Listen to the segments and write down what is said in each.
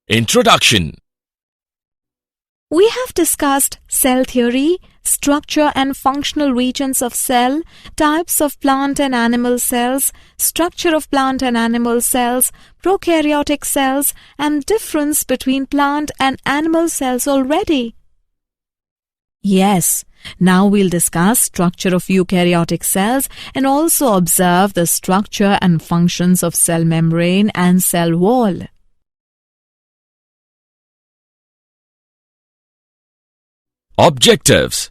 Introduction. We have discussed cell theory, structure and functional regions of cell, types of plant and animal cells, structure of plant and animal cells, prokaryotic cells, and difference between plant and animal cells already. Yes, now we'll discuss structure of eukaryotic cells and also observe the structure and functions of cell membrane and cell wall. Objectives.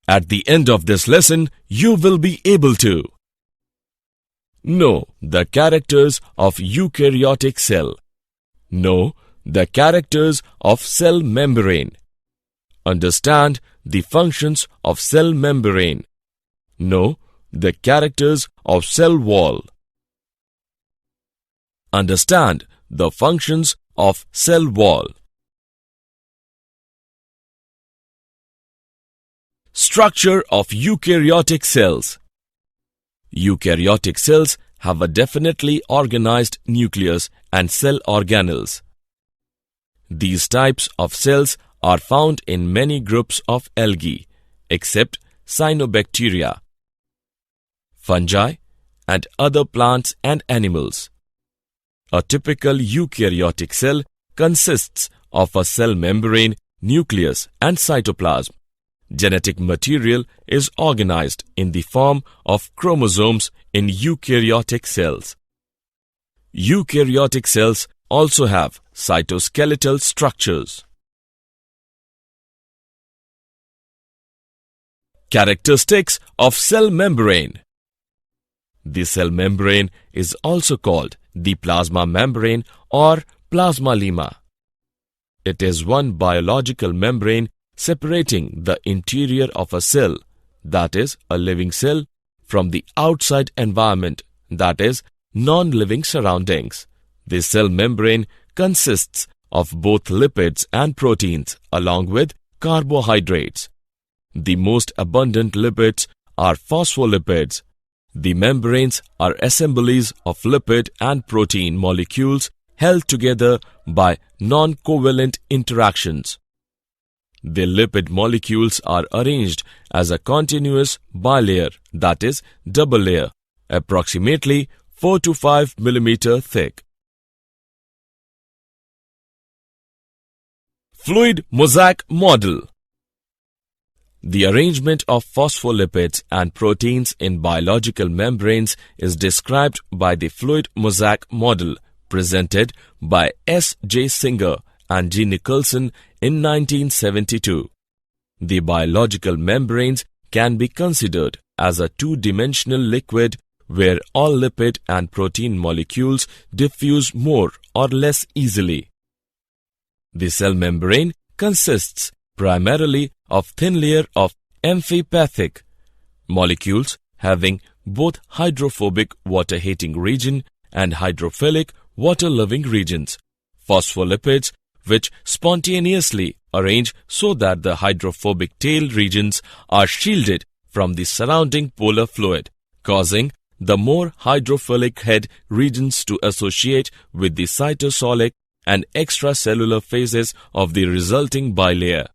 At the end of this lesson, you will be able to know the characters of eukaryotic cell, know the characters of cell membrane, understand the functions of cell membrane, know the characters of cell wall, understand the functions of cell wall. Structure of eukaryotic cells. Eukaryotic cells have a definitely organized nucleus and cell organelles. These types of cells are found in many groups of algae, except cyanobacteria, fungi, and other plants and animals. A typical eukaryotic cell consists of a cell membrane, nucleus, and cytoplasm. Genetic material is organized in the form of chromosomes in eukaryotic cells. Eukaryotic cells also have cytoskeletal structures. Characteristics of cell membrane. The cell membrane is also called the plasma membrane or plasmalemma. It is one biological membrane separating the interior of a cell, that is, a living cell, from the outside environment, that is, non-living surroundings. The cell membrane consists of both lipids and proteins along with carbohydrates. The most abundant lipids are phospholipids. The membranes are assemblies of lipid and protein molecules held together by non-covalent interactions. The lipid molecules are arranged as a continuous bilayer, that is, double layer, approximately 4 to 5 mm thick. Fluid mosaic model. The arrangement of phospholipids and proteins in biological membranes is described by the fluid mosaic model presented by S. J. Singer and G. Nicholson in 1972. The biological membranes can be considered as a two-dimensional liquid where all lipid and protein molecules diffuse more or less easily. The cell membrane consists primarily of thin layer of amphipathic molecules having both hydrophobic water-hating region and hydrophilic water-loving regions, phospholipids which spontaneously arrange so that the hydrophobic tail regions are shielded from the surrounding polar fluid, causing the more hydrophilic head regions to associate with the cytosolic and extracellular phases of the resulting bilayer.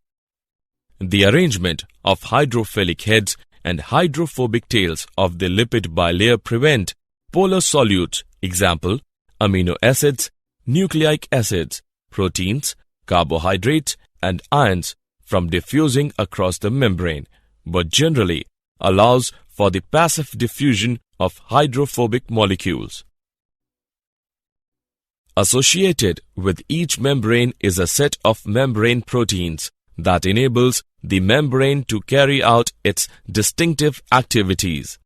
The arrangement of hydrophilic heads and hydrophobic tails of the lipid bilayer prevent polar solutes, example, amino acids, nucleic acids, proteins, carbohydrates, and ions from diffusing across the membrane, but generally allows for the passive diffusion of hydrophobic molecules. Associated with each membrane is a set of membrane proteins that enables the membrane to carry out its distinctive activities.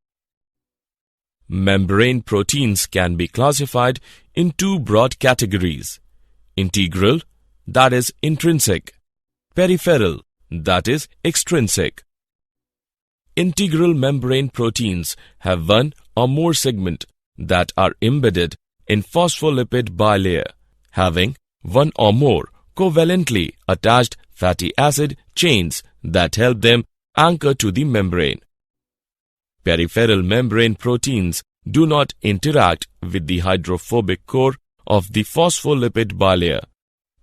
Membrane proteins can be classified in two broad categories: integral, that is intrinsic; peripheral, that is extrinsic. Integral membrane proteins have one or more segments that are embedded in phospholipid bilayer, having one or more covalently attached fatty acid chains that help them anchor to the membrane. Peripheral membrane proteins do not interact with the hydrophobic core of the phospholipid bilayer.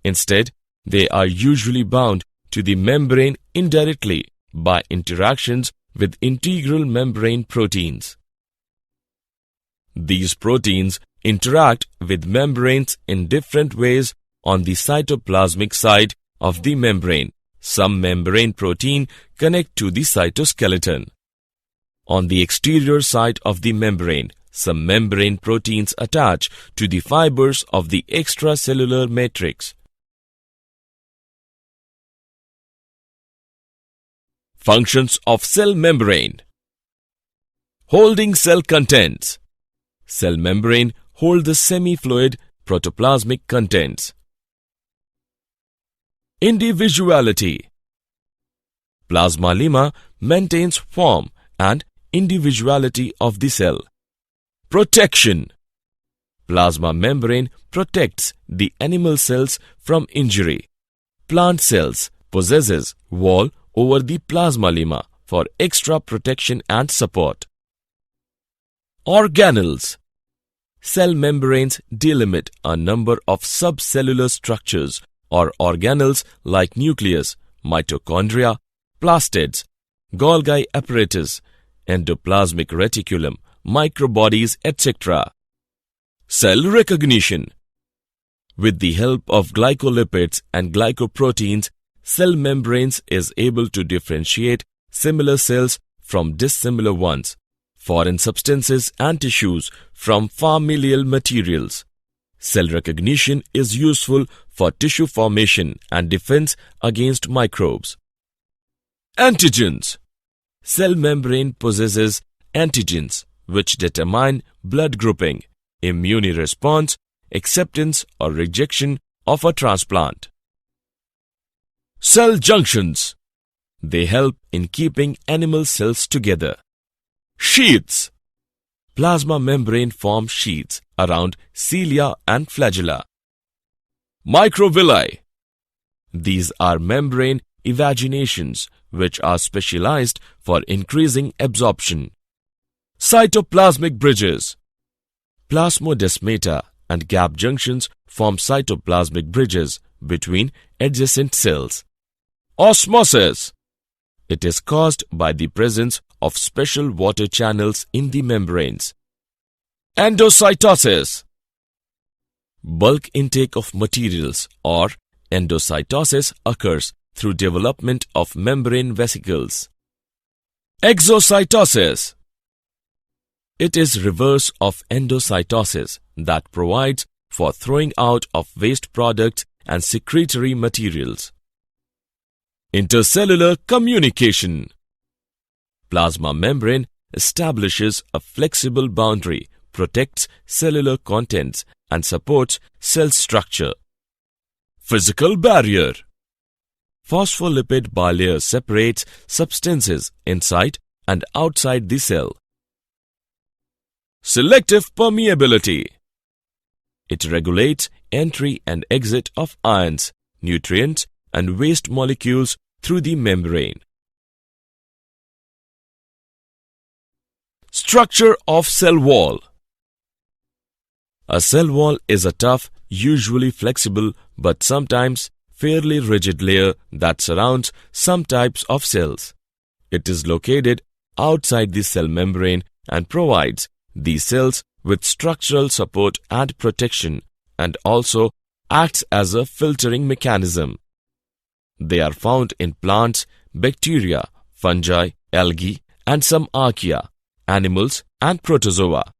Instead, they are usually bound to the membrane indirectly by interactions with integral membrane proteins. These proteins interact with membranes in different ways on the cytoplasmic side of the membrane. Some membrane protein connect to the cytoskeleton. On the exterior side of the membrane, some membrane proteins attach to the fibers of the extracellular matrix. Functions of cell membrane. Holding cell contents. Cell membrane hold the semi-fluid protoplasmic contents. Individuality. Plasmalemma maintains form and individuality of the cell. Protection. Plasma membrane protects the animal cells from injury. Plant cells possesses wall over the plasmalemma for extra protection and support. Organelles. Cell membranes delimit a number of subcellular structures or organelles like nucleus, mitochondria, plastids, Golgi apparatus, endoplasmic reticulum, microbodies, etc. Cell recognition. With the help of glycolipids and glycoproteins, cell membranes is able to differentiate similar cells from dissimilar ones, foreign substances and tissues from familial materials. Cell recognition is useful for tissue formation and defense against microbes. Antigens. Cell membrane possesses antigens which determine blood grouping, immune response, acceptance or rejection of a transplant. Cell junctions. They help in keeping animal cells together. Sheaths. Plasma membrane forms sheaths around cilia and flagella. Microvilli. These are membrane evaginations which are specialized for increasing absorption. Cytoplasmic bridges. Plasmodesmata and gap junctions form cytoplasmic bridges between adjacent cells. Osmosis. It is caused by the presence of special water channels in the membranes. Endocytosis. Bulk intake of materials or endocytosis occurs through development of membrane vesicles. Exocytosis. It is reverse of endocytosis that provides for throwing out of waste products and secretory materials. Intercellular communication. Plasma membrane establishes a flexible boundary, protects cellular contents and supports cell structure. Physical barrier. Phospholipid bilayer separates substances inside and outside the cell. Selective permeability. It regulates entry and exit of ions, nutrients, and waste molecules through the membrane. Structure of cell wall. A cell wall is a tough, usually flexible, but sometimes fairly rigid layer that surrounds some types of cells. It is located outside the cell membrane and provides these cells with structural support and protection, and also acts as a filtering mechanism. They are found in plants, bacteria, fungi, algae, and some archaea, animals, and protozoa.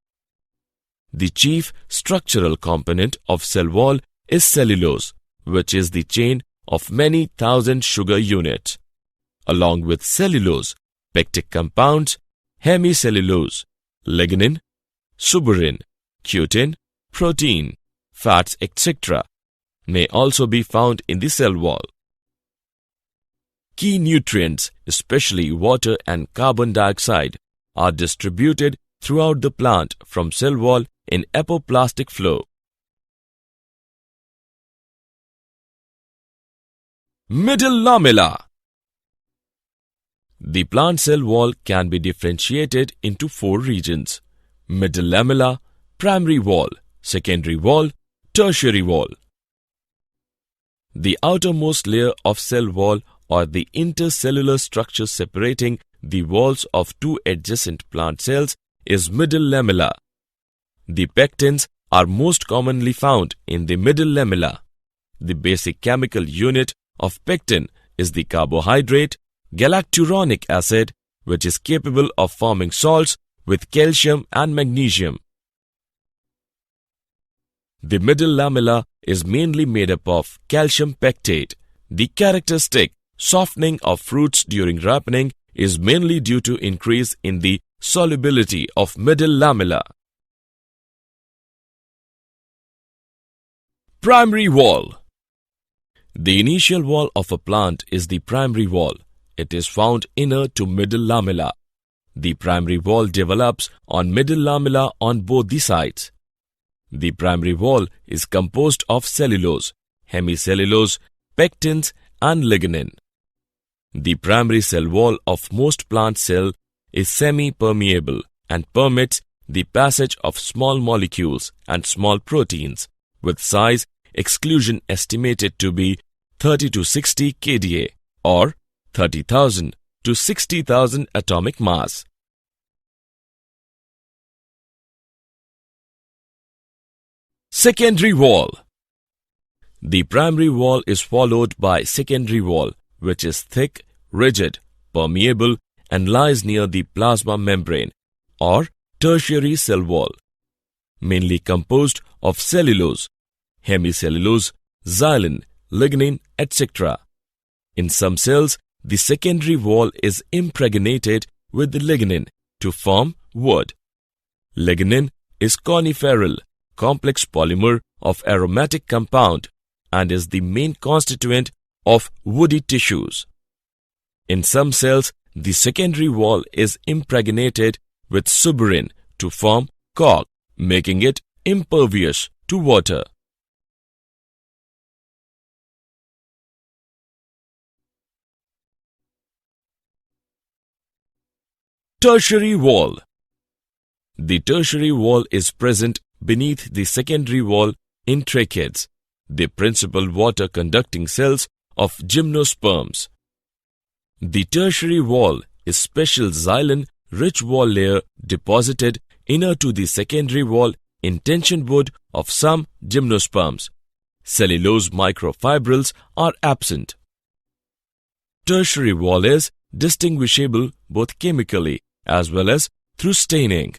The chief structural component of cell wall is cellulose, which is the chain of many thousand sugar units. Along with cellulose, pectic compounds, hemicellulose, lignin, suberin, cutin, protein, fats, etc. may also be found in the cell wall. Key nutrients, especially water and carbon dioxide, are distributed throughout the plant from cell wall in apoplastic flow. Middle lamella. The plant cell wall can be differentiated into 4 regions: middle lamella, primary wall, secondary wall, Tertiary wall. The outermost layer of cell wall or the intercellular structure separating the walls of two adjacent plant cells is middle lamella. The pectins are most commonly found in the middle lamella. The basic chemical unit of pectin is the carbohydrate galacturonic acid, which is capable of forming salts with calcium and magnesium. The middle lamella is mainly made up of calcium pectate. The characteristic softening of fruits during ripening is mainly due to increase in the solubility of middle lamella. Primary wall. The initial wall of a plant is the primary wall. It is found inner to middle lamella. The primary wall develops on middle lamella on both the sides. The primary wall is composed of cellulose, hemicellulose, pectins and lignin. The primary cell wall of most plant cells is semi-permeable and permits the passage of small molecules and small proteins with size exclusion estimated to be 30 to 60 kDa or 30,000 to 60,000 atomic mass. Secondary wall. The primary wall is followed by secondary wall, which is thick, rigid, permeable and lies near the plasma membrane or tertiary cell wall, mainly composed of cellulose, hemicellulose, xylin, lignin, etc. In some cells, the secondary wall is impregnated with the lignin to form wood. Lignin is coniferal, complex polymer of aromatic compound and is the main constituent of woody tissues. In some cells, the secondary wall is impregnated with suberin to form cork, making it impervious to water. Tertiary wall. The tertiary wall is present beneath the secondary wall in tracheids, the principal water-conducting cells of gymnosperms. The tertiary wall is special xylin-rich wall layer deposited inner to the secondary wall in tension wood of some gymnosperms. Cellulose microfibrils are absent. Tertiary wall is distinguishable both chemically as well as through staining.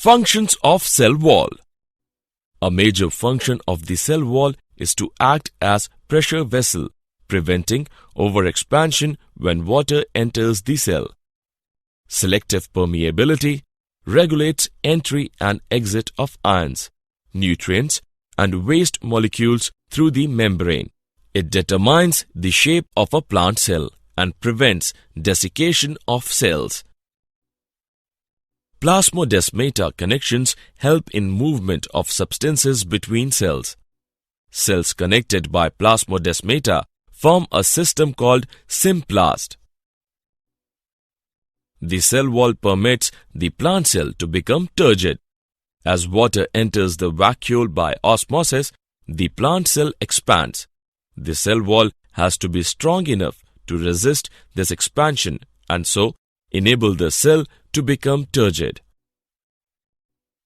Functions of cell wall. A major function of the cell wall is to act as pressure vessel, preventing overexpansion when water enters the cell. Selective permeability regulates entry and exit of ions, nutrients, and waste molecules through the membrane. It determines the shape of a plant cell and prevents desiccation of cells. Plasmodesmata connections help in movement of substances between cells. Cells connected by plasmodesmata form a system called symplast. The cell wall permits the plant cell to become turgid. As water enters the vacuole by osmosis, the plant cell expands. The cell wall has to be strong enough to resist this expansion and so enable the cell to become turgid.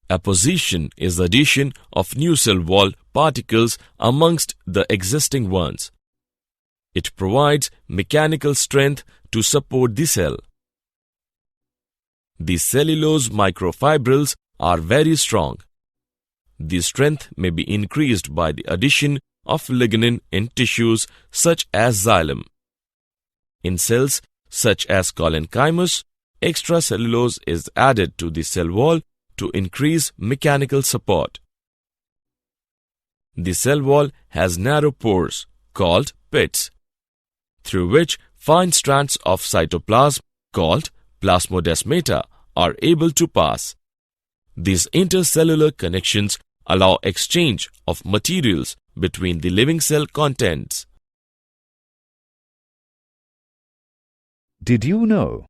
Apposition is the addition of new cell wall particles amongst the existing ones. It provides mechanical strength to support the cell. The cellulose microfibrils are very strong. The strength may be increased by the addition of lignin in tissues such as xylem. In cells such as collenchymus, extracellulose is added to the cell wall to increase mechanical support. The cell wall has narrow pores called pits, through which fine strands of cytoplasm called plasmodesmata are able to pass. These intercellular connections allow exchange of materials between the living cell contents. Did you know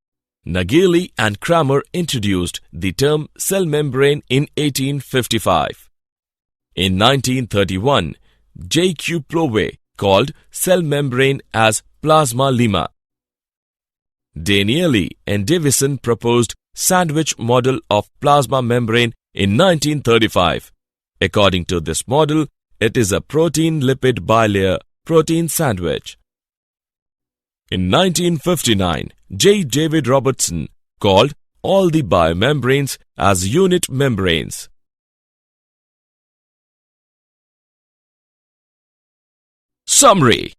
Nageli and Kramer introduced the term cell membrane in 1855. In 1931, J.Q. Plowey called cell membrane as plasma lemma. Danieli and Davison proposed sandwich model of plasma membrane in 1935. According to this model, it is a protein-lipid bilayer protein sandwich. In 1959, J. David Robertson called all the biomembranes as unit membranes. Summary.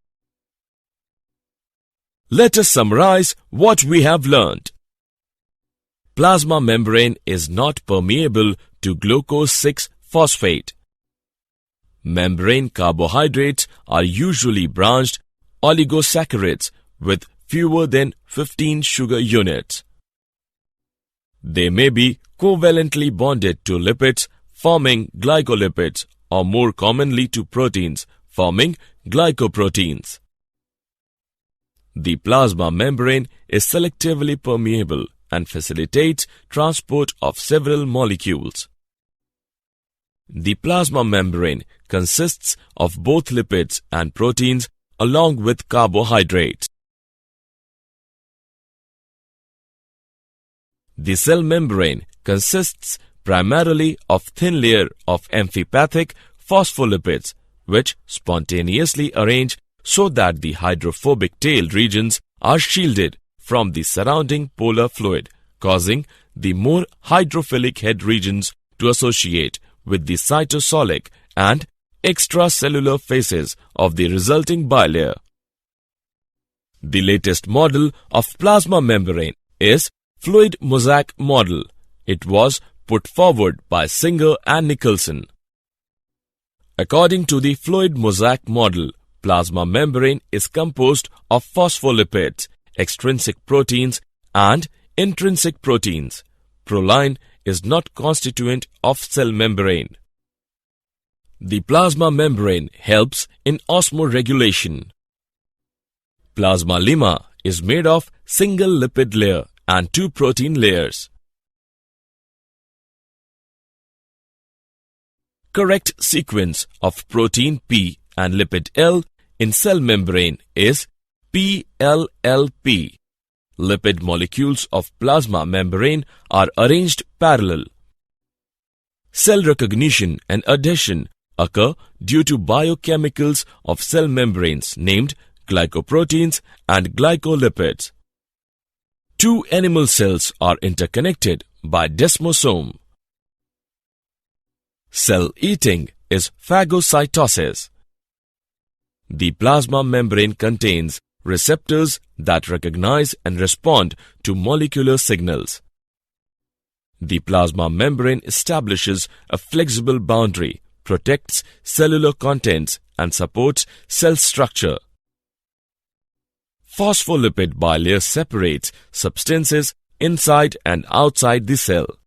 Let us summarize what we have learned. Plasma membrane is not permeable to glucose 6-phosphate. Membrane carbohydrates are usually branched oligosaccharides with fewer than 15 sugar units. They may be covalently bonded to lipids forming glycolipids or more commonly to proteins forming glycoproteins. The plasma membrane is selectively permeable and facilitates transport of several molecules. The plasma membrane consists of both lipids and proteins along with carbohydrates. The cell membrane consists primarily of thin layer of amphipathic phospholipids which spontaneously arrange so that the hydrophobic tail regions are shielded from the surrounding polar fluid, causing the more hydrophilic head regions to associate with the cytosolic and extracellular phases of the resulting bilayer. The latest model of plasma membrane is fluid mosaic model. It was put forward by Singer and Nicholson. According to the fluid mosaic model, plasma membrane is composed of phospholipids, extrinsic proteins and intrinsic proteins. Proline is not constituent of cell membrane. The plasma membrane helps in osmoregulation. Plasma lemma is made of single lipid layer and 2 protein layers. Correct sequence of protein P and lipid L in cell membrane is PLLP. Lipid molecules of plasma membrane are arranged parallel. Cell recognition and adhesion occur due to biochemicals of cell membranes named glycoproteins and glycolipids. 2 animal cells are interconnected by desmosome. Cell eating is phagocytosis. The plasma membrane contains receptors that recognize and respond to molecular signals. The plasma membrane establishes a flexible boundary, protects cellular contents, and supports cell structure. Phospholipid bilayer separates substances inside and outside the cell.